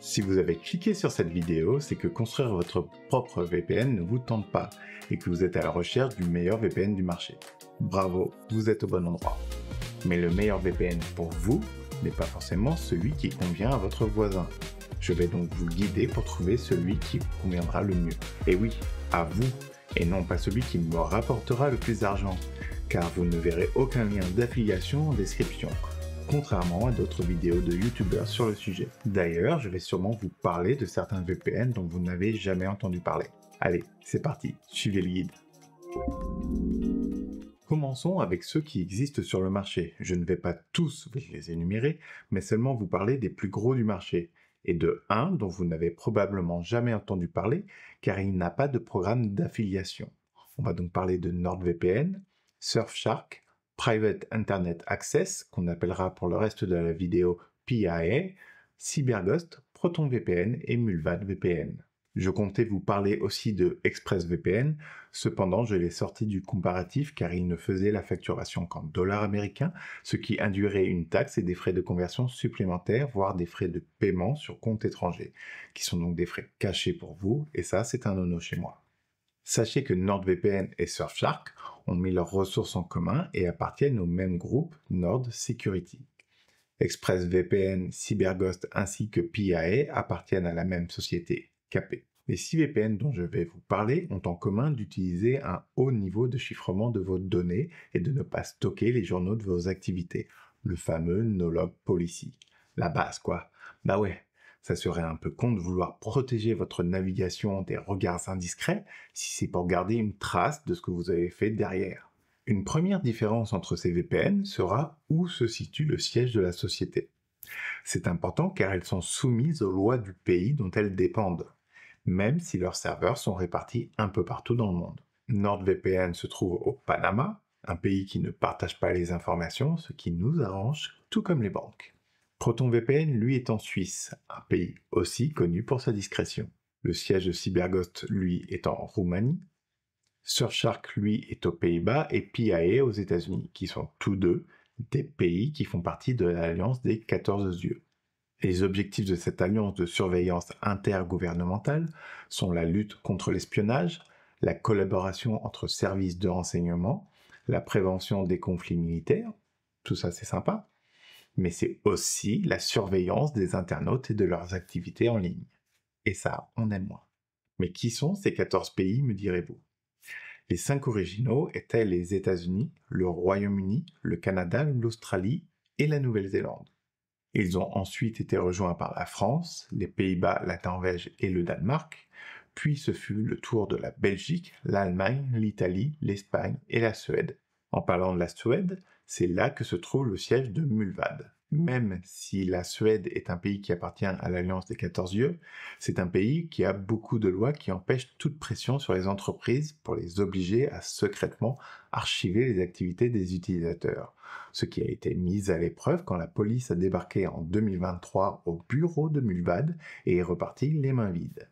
Si vous avez cliqué sur cette vidéo, c'est que construire votre propre VPN ne vous tente pas et que vous êtes à la recherche du meilleur VPN du marché. Bravo, vous êtes au bon endroit. Mais le meilleur VPN pour vous n'est pas forcément celui qui convient à votre voisin. Je vais donc vous guider pour trouver celui qui vous conviendra le mieux. Et oui, à vous, et non pas celui qui me rapportera le plus d'argent, car vous ne verrez aucun lien d'affiliation en description, contrairement à d'autres vidéos de youtubeurs sur le sujet. D'ailleurs, je vais sûrement vous parler de certains VPN dont vous n'avez jamais entendu parler. Allez, c'est parti, suivez le guide. Commençons avec ceux qui existent sur le marché. Je ne vais pas tous vous les énumérer, mais seulement vous parler des plus gros du marché, et de un dont vous n'avez probablement jamais entendu parler, car il n'a pas de programme d'affiliation. On va donc parler de NordVPN, Surfshark, Private Internet Access, qu'on appellera pour le reste de la vidéo PIA, CyberGhost, ProtonVPN et Mullvad VPN. Je comptais vous parler aussi de ExpressVPN, cependant je l'ai sorti du comparatif car il ne faisait la facturation qu'en dollars américains, ce qui induirait une taxe et des frais de conversion supplémentaires, voire des frais de paiement sur compte étranger, qui sont donc des frais cachés pour vous, et ça c'est un no-no chez moi. Sachez que NordVPN et Surfshark ont mis leurs ressources en commun et appartiennent au même groupe Nord Security. ExpressVPN, CyberGhost ainsi que PIA appartiennent à la même société, KP. Les 6 VPN dont je vais vous parler ont en commun d'utiliser un haut niveau de chiffrement de vos données et de ne pas stocker les journaux de vos activités, le fameux No-Log Policy. La base quoi. Bah ouais, ça serait un peu con de vouloir protéger votre navigation des regards indiscrets si c'est pour garder une trace de ce que vous avez fait derrière. Une première différence entre ces VPN sera où se situe le siège de la société. C'est important car elles sont soumises aux lois du pays dont elles dépendent, même si leurs serveurs sont répartis un peu partout dans le monde. NordVPN se trouve au Panama, un pays qui ne partage pas les informations, ce qui nous arrange, tout comme les banques. ProtonVPN, lui, est en Suisse, un pays aussi connu pour sa discrétion. Le siège de CyberGhost, lui, est en Roumanie. Surfshark, lui, est aux Pays-Bas et PIA aux États-Unis, qui sont tous deux des pays qui font partie de l'Alliance des 14 yeux. Les objectifs de cette alliance de surveillance intergouvernementale sont la lutte contre l'espionnage, la collaboration entre services de renseignement, la prévention des conflits militaires, tout ça c'est sympa, mais c'est aussi la surveillance des internautes et de leurs activités en ligne. Et ça, on aime moins. Mais qui sont ces 14 pays, me direz-vous? Les 5 originaux étaient les États-Unis, le Royaume-Uni, le Canada, l'Australie et la Nouvelle-Zélande. Ils ont ensuite été rejoints par la France, les Pays-Bas, la Norvège et le Danemark, puis ce fut le tour de la Belgique, l'Allemagne, l'Italie, l'Espagne et la Suède. En parlant de la Suède, c'est là que se trouve le siège de Mullvad. Même si la Suède est un pays qui appartient à l'Alliance des 14 yeux, c'est un pays qui a beaucoup de lois qui empêchent toute pression sur les entreprises pour les obliger à secrètement archiver les activités des utilisateurs. Ce qui a été mis à l'épreuve quand la police a débarqué en 2023 au bureau de Mullvad et est reparti les mains vides.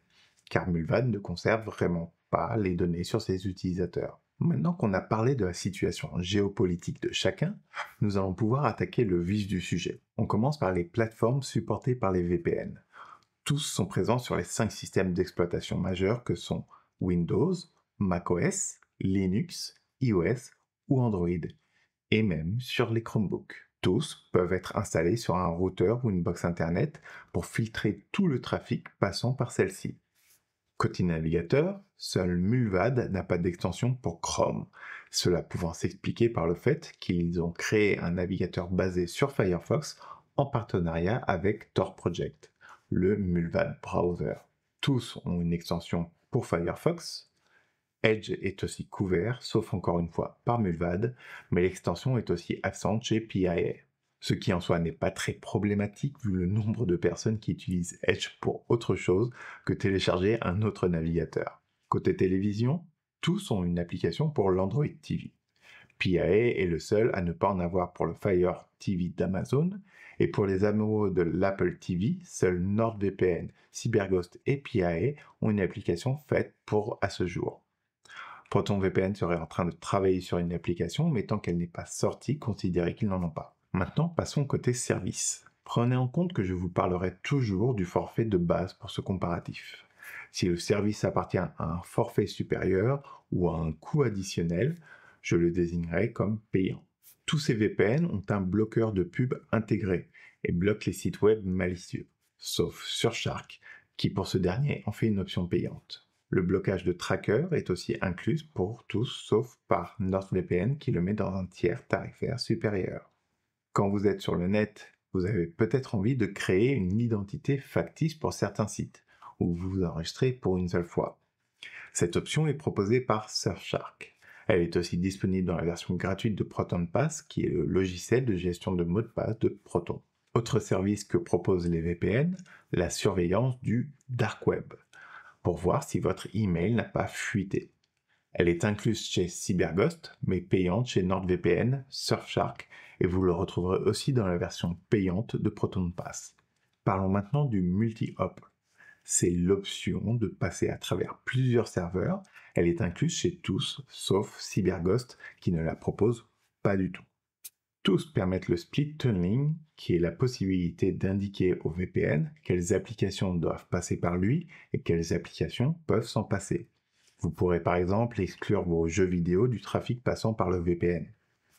Car Mullvad ne conserve vraiment pas les données sur ses utilisateurs. Maintenant qu'on a parlé de la situation géopolitique de chacun, nous allons pouvoir attaquer le vif du sujet. On commence par les plateformes supportées par les VPN. Tous sont présents sur les 5 systèmes d'exploitation majeurs que sont Windows, macOS, Linux, iOS ou Android, et même sur les Chromebooks. Tous peuvent être installés sur un routeur ou une box internet pour filtrer tout le trafic passant par celle-ci. Côté navigateur, seul Mullvad n'a pas d'extension pour Chrome, cela pouvant s'expliquer par le fait qu'ils ont créé un navigateur basé sur Firefox en partenariat avec Tor Project, le Mullvad Browser. Tous ont une extension pour Firefox. Edge est aussi couvert, sauf encore une fois par Mullvad, mais l'extension est aussi absente chez PIA. Ce qui en soi n'est pas très problématique vu le nombre de personnes qui utilisent Edge pour autre chose que télécharger un autre navigateur. Côté télévision, tous ont une application pour l'Android TV. PIA est le seul à ne pas en avoir pour le Fire TV d'Amazon, et pour les amoureux de l'Apple TV, seuls NordVPN, CyberGhost et PIA ont une application faite pour à ce jour. ProtonVPN serait en train de travailler sur une application, mais tant qu'elle n'est pas sortie, considérez qu'ils n'en ont pas. Maintenant, passons côté service. Prenez en compte que je vous parlerai toujours du forfait de base pour ce comparatif. Si le service appartient à un forfait supérieur ou à un coût additionnel, je le désignerai comme payant. Tous ces VPN ont un bloqueur de pub intégré et bloquent les sites web malicieux, sauf Surfshark, qui pour ce dernier en fait une option payante. Le blocage de tracker est aussi inclus pour tous sauf par NordVPN qui le met dans un tiers tarifaire supérieur. Quand vous êtes sur le net, vous avez peut-être envie de créer une identité factice pour certains sites, ou vous vous enregistrez pour une seule fois. Cette option est proposée par Surfshark. Elle est aussi disponible dans la version gratuite de ProtonPass, qui est le logiciel de gestion de mots de passe de Proton. Autre service que proposent les VPN, la surveillance du Dark Web, pour voir si votre email n'a pas fuité. Elle est incluse chez CyberGhost, mais payante chez NordVPN, Surfshark, et vous le retrouverez aussi dans la version payante de ProtonPass. Parlons maintenant du multi-hop. C'est l'option de passer à travers plusieurs serveurs. Elle est incluse chez tous, sauf CyberGhost, qui ne la propose pas du tout. Tous permettent le split tunneling, qui est la possibilité d'indiquer au VPN quelles applications doivent passer par lui et quelles applications peuvent s'en passer. Vous pourrez par exemple exclure vos jeux vidéo du trafic passant par le VPN.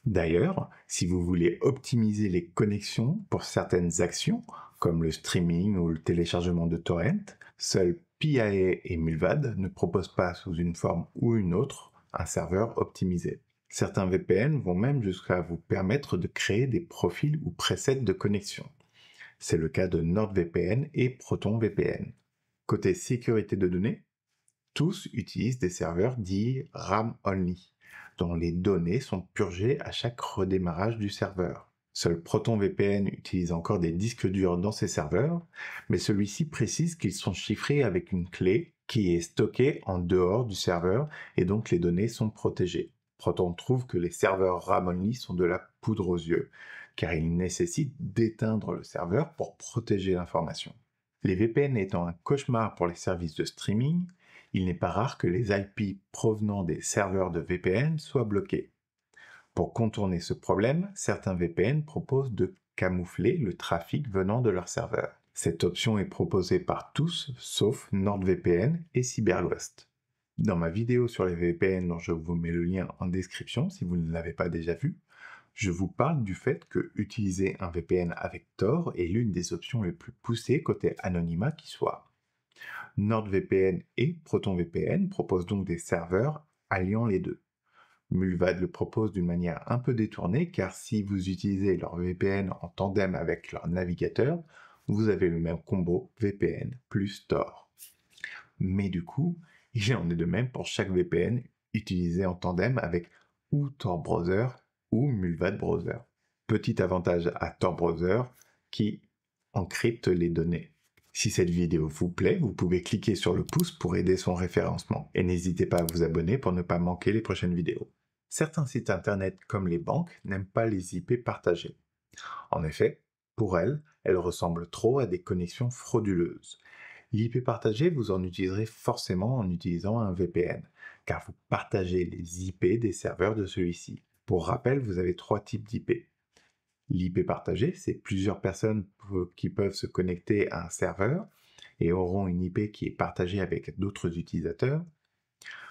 D'ailleurs, si vous voulez optimiser les connexions pour certaines actions, comme le streaming ou le téléchargement de torrents, seuls PIA et Mulvad ne proposent pas sous une forme ou une autre un serveur optimisé. Certains VPN vont même jusqu'à vous permettre de créer des profils ou presets de connexion. C'est le cas de NordVPN et ProtonVPN. Côté sécurité de données, tous utilisent des serveurs dits RAM-only, dont les données sont purgées à chaque redémarrage du serveur. Seul ProtonVPN utilise encore des disques durs dans ses serveurs, mais celui-ci précise qu'ils sont chiffrés avec une clé qui est stockée en dehors du serveur et donc les données sont protégées. Proton trouve que les serveurs RAM-only sont de la poudre aux yeux, car ils nécessitent d'éteindre le serveur pour protéger l'information. Les VPN étant un cauchemar pour les services de streaming, il n'est pas rare que les IP provenant des serveurs de VPN soient bloqués. Pour contourner ce problème, certains VPN proposent de camoufler le trafic venant de leur serveur. Cette option est proposée par tous, sauf NordVPN et CyberGhost. Dans ma vidéo sur les VPN, dont je vous mets le lien en description si vous ne l'avez pas déjà vu, je vous parle du fait que utiliser un VPN avec Tor est l'une des options les plus poussées côté anonymat qui soit. NordVPN et ProtonVPN proposent donc des serveurs alliant les deux. Mulvad le propose d'une manière un peu détournée car si vous utilisez leur VPN en tandem avec leur navigateur, vous avez le même combo VPN plus Tor. Mais du coup, il en est de même pour chaque VPN utilisé en tandem avec ou Tor Browser ou Mulvad Browser. Petit avantage à Tor Browser qui encrypte les données. Si cette vidéo vous plaît, vous pouvez cliquer sur le pouce pour aider son référencement. Et n'hésitez pas à vous abonner pour ne pas manquer les prochaines vidéos. Certains sites internet comme les banques n'aiment pas les IP partagés. En effet, pour elles ressemblent trop à des connexions frauduleuses. L'IP partagé, vous en utiliserez forcément en utilisant un VPN, car vous partagez les IP des serveurs de celui-ci. Pour rappel, vous avez 3 types d'IP. L'IP partagé, c'est plusieurs personnes qui peuvent se connecter à un serveur et auront une IP qui est partagée avec d'autres utilisateurs.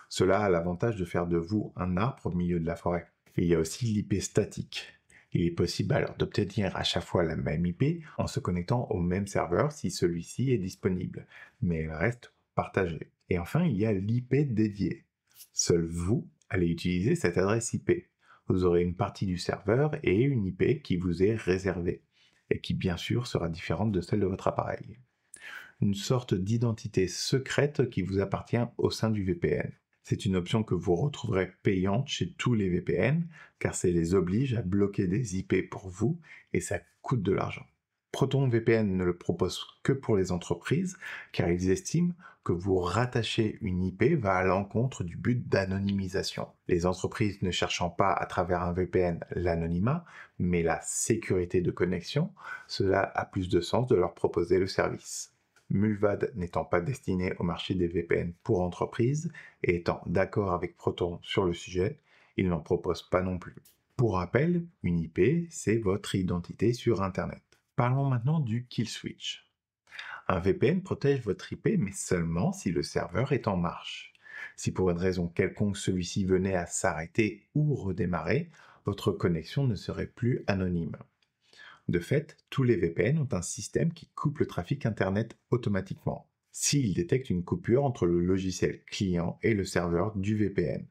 Cela a l'avantage de faire de vous un arbre au milieu de la forêt. Et il y a aussi l'IP statique. Il est possible alors d'obtenir à chaque fois la même IP en se connectant au même serveur si celui-ci est disponible, mais elle reste partagée. Et enfin, il y a l'IP dédié. Seul vous allez utiliser cette adresse IP. Vous aurez une partie du serveur et une IP qui vous est réservée, et qui bien sûr sera différente de celle de votre appareil. Une sorte d'identité secrète qui vous appartient au sein du VPN. C'est une option que vous retrouverez payante chez tous les VPN, car ça les oblige à bloquer des IP pour vous, et ça coûte de l'argent. ProtonVPN ne le propose que pour les entreprises, car ils estiment que vous rattacher une IP va à l'encontre du but d'anonymisation. Les entreprises ne cherchant pas à travers un VPN l'anonymat, mais la sécurité de connexion, cela a plus de sens de leur proposer le service. Mulvad n'étant pas destiné au marché des VPN pour entreprises et étant d'accord avec Proton sur le sujet, il n'en propose pas non plus. Pour rappel, une IP, c'est votre identité sur Internet. Parlons maintenant du kill switch. Un VPN protège votre IP, mais seulement si le serveur est en marche. Si pour une raison quelconque celui-ci venait à s'arrêter ou redémarrer, votre connexion ne serait plus anonyme. De fait, tous les VPN ont un système qui coupe le trafic Internet automatiquement, s'il détecte une coupure entre le logiciel client et le serveur du VPN.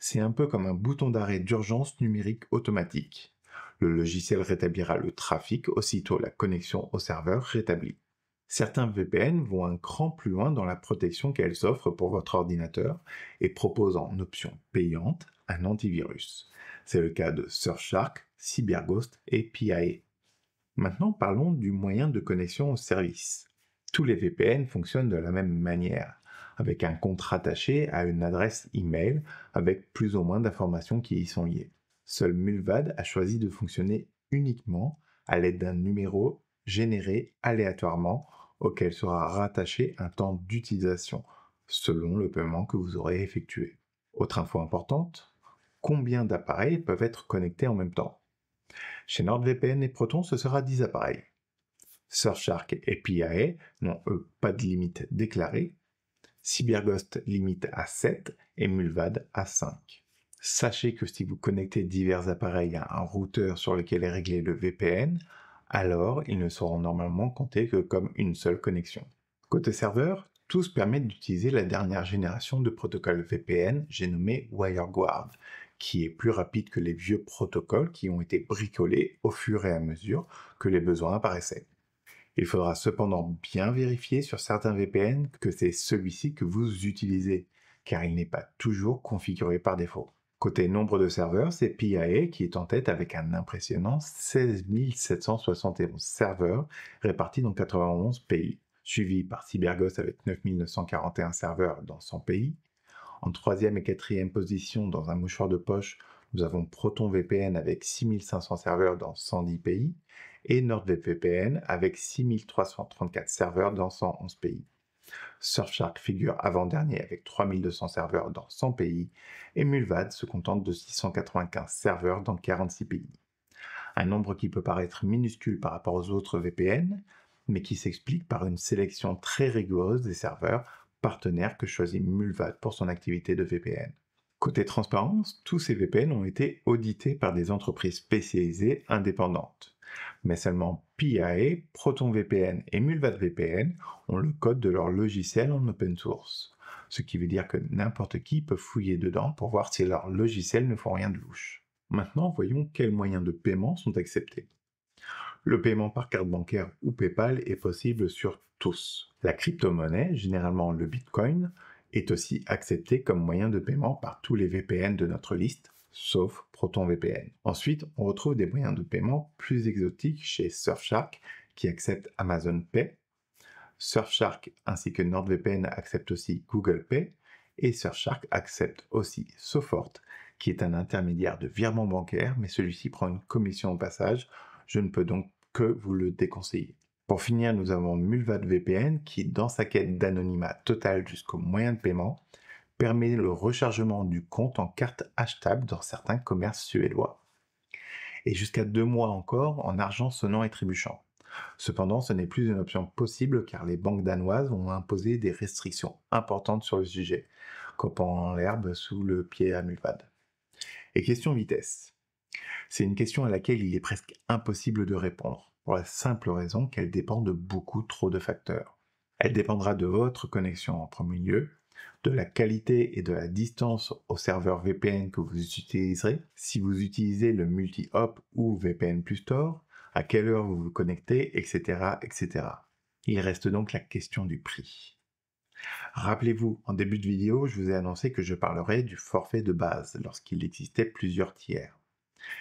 C'est un peu comme un bouton d'arrêt d'urgence numérique automatique. Le logiciel rétablira le trafic aussitôt la connexion au serveur rétablie. Certains VPN vont un cran plus loin dans la protection qu'elles offrent pour votre ordinateur et proposent en option payante un antivirus. C'est le cas de Surfshark, CyberGhost et PIA. Maintenant, parlons du moyen de connexion au service. Tous les VPN fonctionnent de la même manière, avec un compte rattaché à une adresse email avec plus ou moins d'informations qui y sont liées. Seul Mulvad a choisi de fonctionner uniquement à l'aide d'un numéro généré aléatoirement auquel sera rattaché un temps d'utilisation, selon le paiement que vous aurez effectué. Autre info importante, combien d'appareils peuvent être connectés en même temps? Chez NordVPN et Proton, ce sera 10 appareils. Surfshark et PIA n'ont eux pas de limite déclarée. CyberGhost limite à 7 et Mulvad à 5. Sachez que si vous connectez divers appareils à un routeur sur lequel est réglé le VPN, alors ils ne seront normalement comptés que comme une seule connexion. Côté serveur, tous permettent d'utiliser la dernière génération de protocole VPN, j'ai nommé WireGuard, qui est plus rapide que les vieux protocoles qui ont été bricolés au fur et à mesure que les besoins apparaissaient. Il faudra cependant bien vérifier sur certains VPN que c'est celui-ci que vous utilisez, car il n'est pas toujours configuré par défaut. Côté nombre de serveurs, c'est PIA qui est en tête avec un impressionnant 16 771 serveurs répartis dans 91 pays, suivi par CyberGhost avec 9 941 serveurs dans 100 pays. En troisième et quatrième position, dans un mouchoir de poche, nous avons ProtonVPN avec 6500 serveurs dans 110 pays et NordVPN avec 6334 serveurs dans 111 pays. Surfshark figure avant-dernier avec 3200 serveurs dans 100 pays et Mulvad se contente de 695 serveurs dans 46 pays. Un nombre qui peut paraître minuscule par rapport aux autres VPN, mais qui s'explique par une sélection très rigoureuse des serveurs partenaires que choisit Mulvad pour son activité de VPN. Côté transparence, tous ces VPN ont été audités par des entreprises spécialisées indépendantes. Mais seulement PIA, ProtonVPN et MulvadVPN ont le code de leur logiciel en open source. Ce qui veut dire que n'importe qui peut fouiller dedans pour voir si leurs logiciels ne font rien de louche. Maintenant, voyons quels moyens de paiement sont acceptés. Le paiement par carte bancaire ou PayPal est possible sur tous. La crypto-monnaie, généralement le Bitcoin, est aussi accepté comme moyen de paiement par tous les VPN de notre liste, sauf ProtonVPN. Ensuite, on retrouve des moyens de paiement plus exotiques chez Surfshark, qui accepte Amazon Pay. Surfshark ainsi que NordVPN acceptent aussi Google Pay, et Surfshark accepte aussi Sofort, qui est un intermédiaire de virement bancaire, mais celui-ci prend une commission au passage, je ne peux donc que vous le déconseiller. Pour finir, nous avons MulvadVPN qui, dans sa quête d'anonymat total jusqu'au moyen de paiement, permet le rechargement du compte en carte achetable dans certains commerces suédois. Et jusqu'à 2 mois encore en argent sonnant et trébuchant. Cependant, ce n'est plus une option possible car les banques danoises ont imposé des restrictions importantes sur le sujet, coupant l'herbe sous le pied à Mulvad. Et question vitesse. C'est une question à laquelle il est presque impossible de répondre, pour la simple raison qu'elle dépend de beaucoup trop de facteurs. Elle dépendra de votre connexion en premier lieu, de la qualité et de la distance au serveur VPN que vous utiliserez, si vous utilisez le multi-hop ou VPN plus Tor, à quelle heure vous vous connectez, etc., etc. Il reste donc la question du prix. Rappelez-vous, en début de vidéo, je vous ai annoncé que je parlerai du forfait de base lorsqu'il existait plusieurs tiers.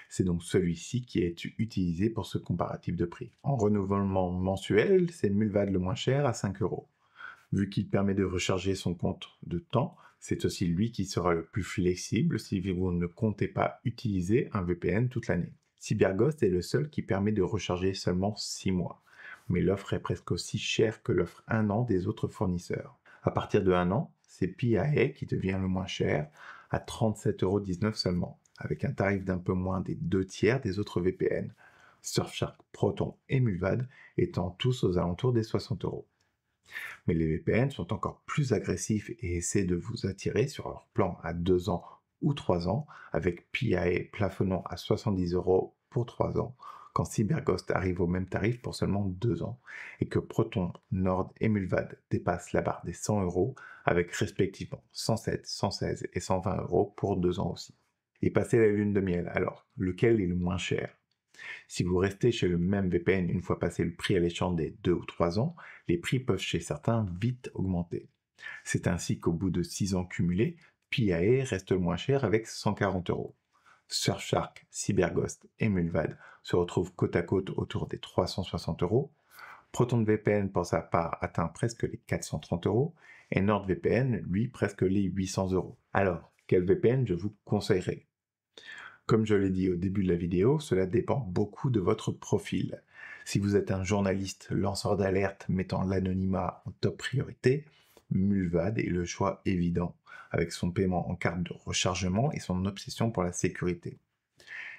C'est donc celui-ci qui est utilisé pour ce comparatif de prix. En renouvellement mensuel, c'est Mulvad le moins cher à 5 €. Vu qu'il permet de recharger son compte de temps, c'est aussi lui qui sera le plus flexible si vous ne comptez pas utiliser un VPN toute l'année. CyberGhost est le seul qui permet de recharger seulement 6 mois, mais l'offre est presque aussi chère que l'offre 1 an des autres fournisseurs. À partir de 1 an, c'est PIA qui devient le moins cher, à 37,19 € seulement, avec un tarif d'un peu moins des 2 tiers des autres VPN, Surfshark, Proton et Mullvad étant tous aux alentours des 60 €. Mais les VPN sont encore plus agressifs et essaient de vous attirer sur leur plan à 2 ans ou 3 ans, avec PIA plafonnant à 70 € pour 3 ans, quand CyberGhost arrive au même tarif pour seulement 2 ans, et que Proton, Nord et Mullvad dépassent la barre des 100 € avec respectivement 107, 116 et 120 € pour 2 ans aussi. Et passer la lune de miel, alors, lequel est le moins cher? Si vous restez chez le même VPN une fois passé le prix alléchant des 2 ou 3 ans, les prix peuvent chez certains vite augmenter. C'est ainsi qu'au bout de 6 ans cumulés, PIA reste le moins cher avec 140 €. Surfshark, CyberGhost et Mullvad se retrouvent côte à côte autour des 360 €. ProtonVPN pour sa part atteint presque les 430 € et NordVPN, lui, presque les 800 €. Alors, quel VPN je vous conseillerais? Comme je l'ai dit au début de la vidéo, cela dépend beaucoup de votre profil. Si vous êtes un journaliste lanceur d'alerte mettant l'anonymat en top priorité, Mullvad est le choix évident, avec son paiement en carte de rechargement et son obsession pour la sécurité.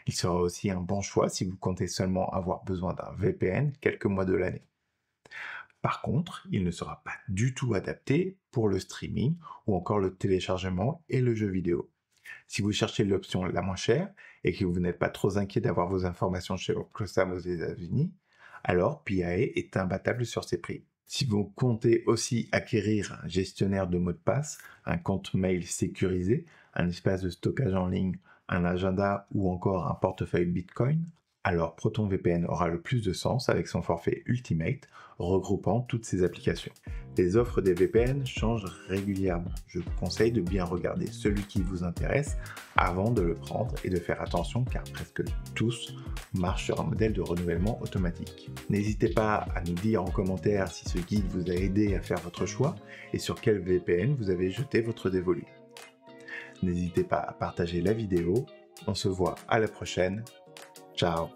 Il sera aussi un bon choix si vous comptez seulement avoir besoin d'un VPN quelques mois de l'année. Par contre, il ne sera pas du tout adapté pour le streaming ou encore le téléchargement et le jeu vidéo. Si vous cherchez l'option la moins chère et que vous n'êtes pas trop inquiet d'avoir vos informations chez Oclosam aux États-Unis, alors PIA est imbattable sur ses prix. Si vous comptez aussi acquérir un gestionnaire de mots de passe, un compte mail sécurisé, un espace de stockage en ligne, un agenda ou encore un portefeuille Bitcoin, alors ProtonVPN aura le plus de sens avec son forfait Ultimate regroupant toutes ces applications. Les offres des VPN changent régulièrement. Je vous conseille de bien regarder celui qui vous intéresse avant de le prendre et de faire attention car presque tous marchent sur un modèle de renouvellement automatique. N'hésitez pas à nous dire en commentaire si ce guide vous a aidé à faire votre choix et sur quel VPN vous avez jeté votre dévolu. N'hésitez pas à partager la vidéo. On se voit à la prochaine. Ciao.